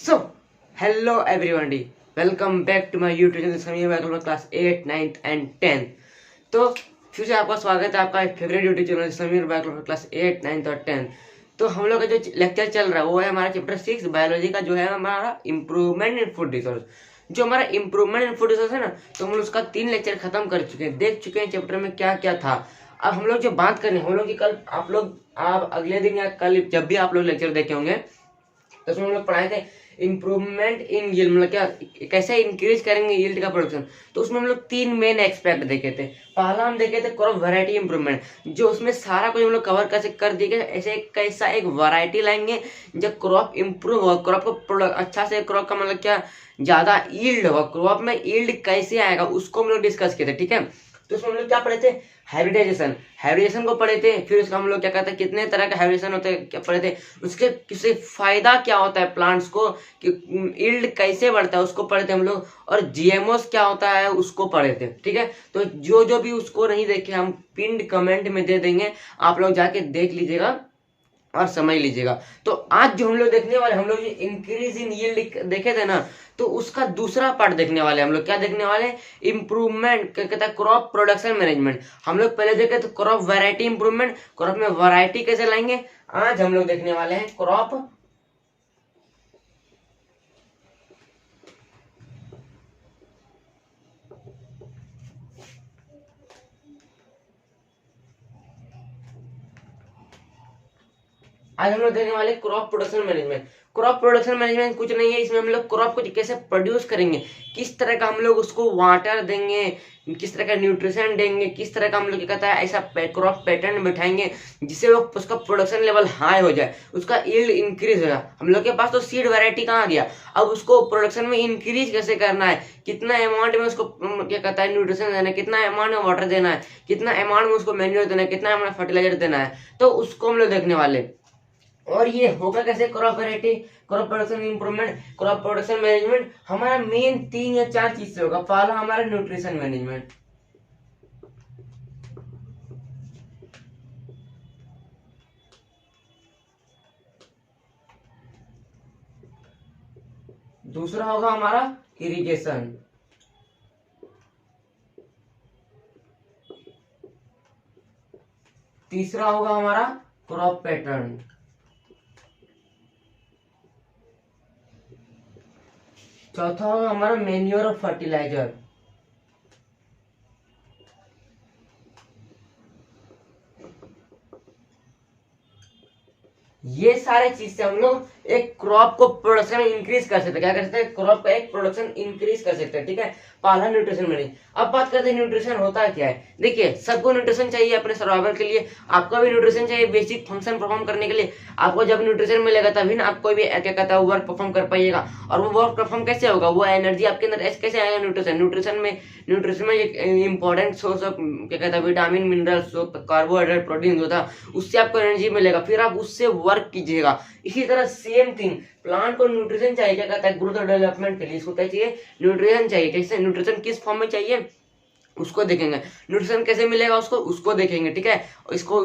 So hello everybody, welcome back to my YouTube channel Sameer Bagal class 8, 9th and 10th। तो फिर से आपका स्वागत है आपका favourite YouTube channel Sameer Bagal class 8, 9th और 10th। तो हम लोग का जो लेक्चर चल रहा है वो है हमारा चैप्टर 6 बायोलॉजी का, जो है हमारा इम्प्रूवमेंट इन फूड रिसोर्स। जो हमारा इम्प्रूवमेंट इन फूड रिसोर्स है ना, तो हम लोग उसका 3 लेक्चर खत्म कर चुके हैं, देख चुके हैं चैप्टर में क्या क्या था। अब हम लोग जो बात करें, हम लोग की कल आप अगले दिन या कल जब भी आप लोग लेक्चर देखे होंगे तो उसमें हम लोग पढ़ाए थे इम्प्रूवमेंट इन यील्ड, मतलब क्या कैसे इंक्रीज करेंगे यील्ड का प्रोडक्शन। तो उसमें हम लोग 3 मेन एक्सपेक्ट देखे थे। पहला हम देखे थे क्रॉप वैरायटी इंप्रूवमेंट, जो उसमें सारा कुछ हम लोग कवर कैसे कर दिए, ऐसे कैसा एक वैरायटी लाएंगे जब क्रॉप इंप्रूव होगा, क्रॉप को अच्छा से, क्रॉप का मतलब क्या ज्यादा यील्ड होगा, क्रॉप में यील्ड कैसे आएगा उसको हम लोग डिस्कस किए थे। ठीक है, तो उसमें हम लोग क्या पढ़े थे, हाइब्रिडाइजेशन को पढ़े थे। फिर उसका हम लोग क्या कहते हैं, कितने तरह के हाइब्रिडेशन होते हैं क्या पढ़े थे, उसके किससे फायदा क्या होता है प्लांट्स को, कि यील्ड कैसे बढ़ता है उसको पढ़े थे हम लोग, और जीएमओस क्या होता है उसको पढ़े थे। ठीक है, तो जो भी उसको नहीं देखे हम पिंड कमेंट में दे देंगे, आप लोग जाके देख लीजिएगा और समझ लीजिएगा। तो आज जो हम लोग देखने वाले, हम लोग इंक्रीज इन यील्ड देखे थे ना, तो उसका दूसरा पार्ट देखने वाले हम लोग। क्या देखने वाले, इंप्रूवमेंट कहता है क्रॉप प्रोडक्शन मैनेजमेंट। हम लोग पहले देखे तो क्रॉप वैरायटी इंप्रूवमेंट, क्रॉप में वैरायटी कैसे लाएंगे। आज हम लोग देखने वाले हैं क्रॉप आज हम लोग देखने वाले crop production management. Crop production management कुछ नहीं है, इसमें हम लोग क्रॉप को कैसे प्रोड्यूस करेंगे, किस तरह का हम लोग उसको वाटर देंगे, किस तरह का न्यूट्रिशन देंगे, किस तरह का हम लोग क्या कहता है ऐसा क्रॉप पैटर्न बैठाएंगे जिससे वो उसका प्रोडक्शन लेवल हाई हो जाए, उसका यील्ड इंक्रीज होगा। हम लोग के पास तो सीड वैरायटी कहाँ गया, अब उसको प्रोडक्शन में इंक्रीज कैसे करना है, कितना अमाउंट में उसको क्या कहता है न्यूट्रिशन देना है, कितना अमाउंट में वाटर देना है, कितना अमाउंट में उसको मैन्योर देना है, कितना अमाउंट फर्टिलाइजर देना है, तो उसको हम लोग देखने वाले। और ये होगा कैसे, crop variety, crop production improvement, crop production management हमारा मेन 3 या 4 चीज से होगा। पहला हमारा न्यूट्रिशन मैनेजमेंट, दूसरा होगा हमारा इरिगेशन, तीसरा होगा हमारा क्रॉप पैटर्न, चौथा होगा हमारा मैन्योर और फर्टिलाइजर। ये सारे चीज से हम लोग एक क्रॉप को प्रोडक्शन इंक्रीज कर सकते हैं। क्या कर सकते हैं, क्रॉप का एक प्रोडक्शन इंक्रीज कर सकते हैं। ठीक है, पहला न्यूट्रिशन मैनेज। अब बात करते हैं न्यूट्रिशन होता क्या है। देखिए, सबको न्यूट्रिशन चाहिए अपने सर्वाइवल के लिए, आपको भी न्यूट्रिशन चाहिए बेसिक फंक्शन परफॉर्म करने के लिए। आपको जब न्यूट्रिशन मिलेगा तभी ना आप कोई भी क्या कहता है वर्क परफॉर्म कर पाइएगा। और वो वर्क परफॉर्म कैसे होगा, वो एनर्जी आपके अंदर कैसे आएगा, न्यूट्रिशन में एक इंपॉर्टेंट सोर्स ऑफ क्या कहता है विटामिन, मिनरल्स, कार्बोहाइड्रेट, प्रोटीन होता है, उससे आपको एनर्जी मिलेगा, फिर आप उससे वर्क कीजिएगा। इसी तरह सेम थिंग प्लांट को न्यूट्रिशन चाहिए, क्या कहता है ग्रोथ और डेवलपमेंट के लिए, इसको क्या चाहिए, न्यूट्रिशन चाहिए। कैसे न्यूट्रिशन किस फॉर्म में चाहिए उसको देखेंगे, न्यूट्रिशन कैसे मिलेगा उसको देखेंगे। ठीक है, इसको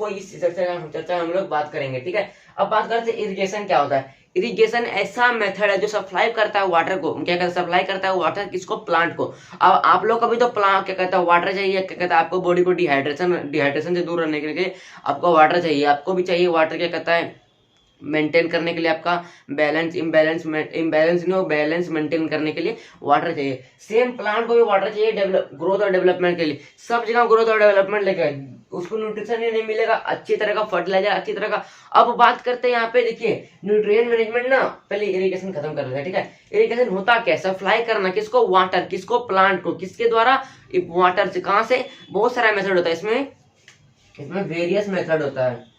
इस चर्चा हम लोग बात करेंगे। ठीक है, अब बात करते हैं इरिगेशन क्या होता है। इरिगेशन ऐसा मेथड है जो सप्लाई करता है वाटर को, क्या कहता है सप्लाई करता है वाटर किसको, प्लांट को। अब आप लोग को भी तो प्लांट क्या कहता है वाटर चाहिए, क्या कहता है आपको बॉडी को डिहाइड्रेशन से दूर रहने के लिए आपको वाटर चाहिए, आपको भी चाहिए वाटर, क्या कहता है मेंटेन करने के लिए, आपका बैलेंस इम्बैलेंस नहीं हो, बैलेंस मेंटेन करने के लिए वाटर चाहिए। सेम प्लांट को भी वाटर चाहिए ग्रोथ और डेवलपमेंट के लिए। सब जगह ग्रोथ और डेवलपमेंट लेके उसको न्यूट्रिशन ही नहीं मिलेगा, अच्छी तरह का फर्टिलाइजर, अच्छी तरह का। अब बात करते हैं यहाँ पे, देखिए न्यूट्रिएंट मैनेजमेंट ना, पहले इरिगेशन खत्म कर रहे हैं। ठीक है, इरिगेशन होता क्या, सप्लाई करना किसको, वाटर किसको, प्लांट को, किसके द्वारा, वाटर से, कहाँ से, बहुत सारा मेथड होता है इसमें वेरियस मेथड होता है।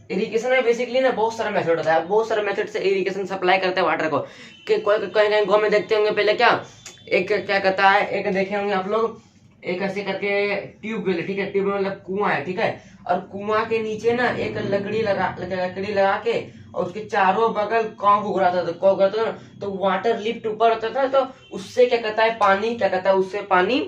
इरिगेशन में बेसिकली ना बहुत सारा मेथड होता है, बहुत सारे मेथड से इरिगेशन सप्लाई करते हैं वाटर को। कि कोई कहीं कहीं गाँव में देखते होंगे पहले क्या, एक क्या कहता है, एक देखे होंगे आप लोग, एक ऐसे करके ट्यूबवेल, ठीक है, ट्यूबवेल मतलब कुआं है। ठीक है, और कुआं के नीचे ना एक लकड़ी लगा के और उसके चारों बगल कॉम्ब उगराता था, कॉम्ब उगराता था, तो वाटर लिफ्ट ऊपर होता था, तो उससे क्या कहता है पानी, क्या कहता है उससे पानी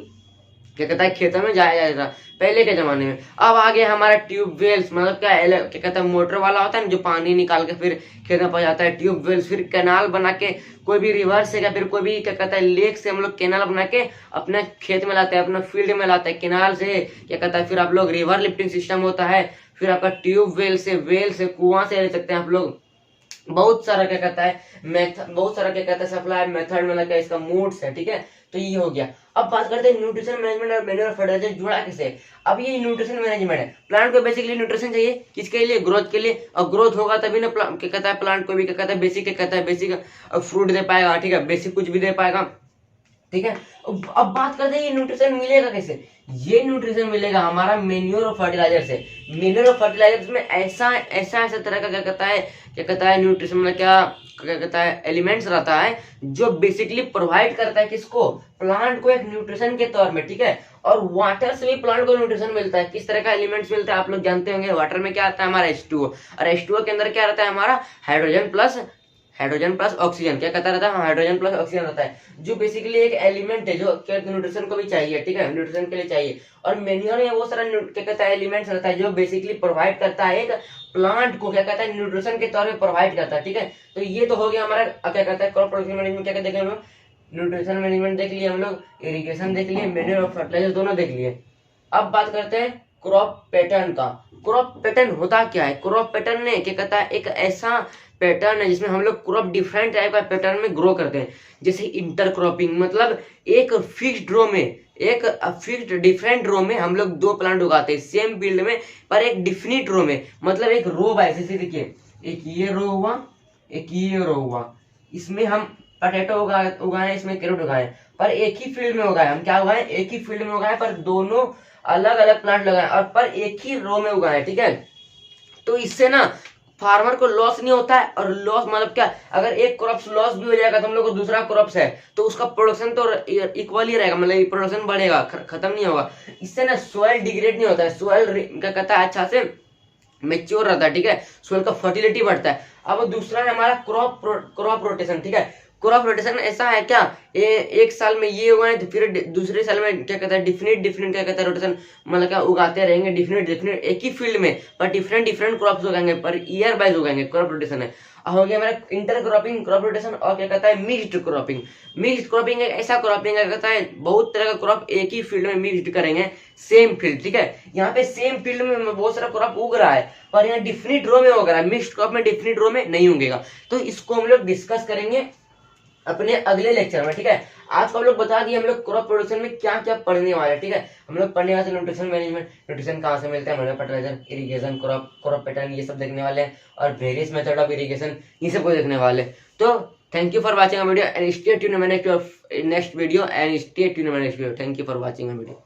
क्या कहता है खेतों में जाया जाता था पहले के जमाने में। अब आ गया हमारा ट्यूबवेल्स, मतलब क्या कहता है मोटर वाला होता है ना जो पानी निकाल के फिर खेत में पहुंचाता है, ट्यूबवेल्स। फिर कैनाल बना के कोई भी रिवर से या फिर कोई भी क्या कहता है लेक से हम लोग कैनाल बना के अपने खेत में लाते हैं, अपना फील्ड में लाते हैं कैनाल से, क्या कहता है फिर आप लोग रिवर लिफ्टिंग सिस्टम होता है, फिर आपका ट्यूबवेल से, वेल से, कुआं से ले सकते हैं आप लोग। बहुत सारा क्या कहता है मेथड, बहुत सारा क्या कहता है सप्लाई मेथड में लगा इसका मोड्स है, ठीक है। तो ये हो गया। अब बात करते हैं न्यूट्रिशन मैनेजमेंट और मैन्योर फर्टिलाइजर जुड़ा किसे। अब ये न्यूट्रिशन मैनेजमेंट है, प्लांट को बेसिकली न्यूट्रिशन चाहिए किसके लिए, ग्रोथ के लिए, और ग्रोथ होगा तभी ना क्या कहता है प्लांट को भी क्या कहता है बेसिक, क्या कहता है बेसिक फ्रूट दे पाएगा, ठीक है, बेसिक कुछ भी दे पाएगा, ठीक है। अब बात करते हैं ये न्यूट्रिशन मिलेगा कैसे। ये न्यूट्रिशन मिलेगा हमारा मेन्योर और फर्टिलाइजर से। मेन्योर और फर्टिलाइजर में ऐसा तरह का क्या कहता है न्यूट्रिशन में क्या कहता है एलिमेंट्स रहता है जो बेसिकली प्रोवाइड करता है किसको, प्लांट को एक न्यूट्रिशन के तौर में, ठीक है। और वाटर से भी प्लांट को न्यूट्रिशन मिलता है। किस तरह का एलिमेंट्स मिलता है आप लोग जानते होंगे, वाटर में क्या आता है हमारा H2O, और H2O के अंदर क्या रहता है हमारा हाइड्रोजन प्लस ऑक्सीजन, क्या कहता रहता है हाइड्रोजन प्लस ऑक्सीजन रहता है, जो बेसिकली एक एलिमेंट है जो न्यूट्रिशन को भी चाहिए, ठीक है, न्यूट्रिशन के लिए चाहिए। और मेन्योर में वो सारा क्या कहता है एलिमेंट्स रहता है जो बेसिकली प्रोवाइड करता है एक प्लांट को, क्या कहता है न्यूट्रिशन के तौर पे प्रोवाइड करता है, ठीक है। तो ये तो हो गया हमारा क्या कहता है क्रॉप प्रोडक्शन मैनेजमेंट, क्या कहते हैं हम लोग न्यूट्रिशन मैनेजमेंट देख लिए, हम लोग इरिगेशन देख लिए, मेन्योर और फर्टिलाइजर दोनों देख लिए। अब बात करते हैं क्रॉप पैटर्न का। क्रॉप पैटर्न होता क्या है, क्रॉप पैटर्न ने क्या कहता है एक ऐसा पैटर्न है जिसमें हम लोग क्रॉप डिफरेंट टाइप का पैटर्न में ग्रो करते हैं। जैसे इंटरक्रॉपिंग, मतलब एक फिक्स्ड रो में, एक फिक्स्ड डिफरेंट रो में हम लोग दो प्लांट उगाते हैं सेम फील्ड में, पर एक डिफिनिट रो में, मतलब एक रो बाय जैसे देखिए एक ये रो हुआ, एक ये रो हुआ, इसमें हम पोटैटो उगाए, इसमें कैरेट उगाए, पर एक ही फील्ड में उगाए, हम क्या उगाए एक ही फील्ड में उगाए, पर दोनों अलग अलग प्लांट लगाए और पर एक ही रो में उगाए, ठीक है। तो इससे ना फार्मर को लॉस नहीं होता है, और लॉस मतलब क्या, अगर एक क्रॉप लॉस भी हो जाएगा तो हम लोग को दूसरा क्रॉप्स है तो उसका प्रोडक्शन तो इक्वल ही रहेगा, मतलब प्रोडक्शन बढ़ेगा, खत्म नहीं होगा। इससे ना सॉइल डिग्रेड नहीं होता है, सॉइल क्या कहता है अच्छा से मेच्योर रहता है, ठीक है, सॉइल का फर्टिलिटी बढ़ता है। अब दूसरा है हमारा क्रॉप रोटेशन, ठीक है। क्रॉप रोटेशन ऐसा है क्या, एक साल में ये उगाए तो फिर दूसरे साल में क्या कहता है डिफिनिट क्या कहता है रोटेशन, मतलब क्या उगाते रहेंगे डिफिनिट एक ही फील्ड में, पर डिफरेंट क्रॉप्स उगाएंगे, पर ईयर वाइज उगाएंगे, क्रॉप रोटेशन है। हो गया हमारा इंटर क्रॉपिंग, क्रॉप रोटेशन, और क्या कहता है मिक्स्ड क्रॉपिंग। मिक्स्ड क्रॉपिंग एक ऐसा क्रॉपिंग है कहता है बहुत तरह का क्रॉप एक ही फील्ड में मिक्स्ड करेंगे, सेम फील्ड, ठीक है। यहाँ पे सेम फील्ड में बहुत सारा क्रॉप उग रहा है, पर यहाँ डिफिनिट रो में उग रहा है, मिक्स्ड क्रॉप में डिफिनिट रो में नहीं उगेगा। तो इसको हम लोग डिस्कस करेंगे अपने अगले लेक्चर में, ठीक है। आज को हम लोग बता दिए हम लोग क्रॉप प्रोडक्शन में क्या क्या पढ़ने वाले हैं, ठीक है। हम लोग पढ़ने वाले न्यूट्रिशन मैनेजमेंट, न्यूट्रिशन कहाँ से मिलता है, फर्टिलाइजर, इरिगेशन, क्रॉप पैटर्न, ये सब देखने वाले हैं, और वेरियस मेथड ऑफ इरिगेशन, ये सब को देखने वाले। तो thank you for watching video and stay tuned in my next video and stay tuned in my next video. Thank you for watching video.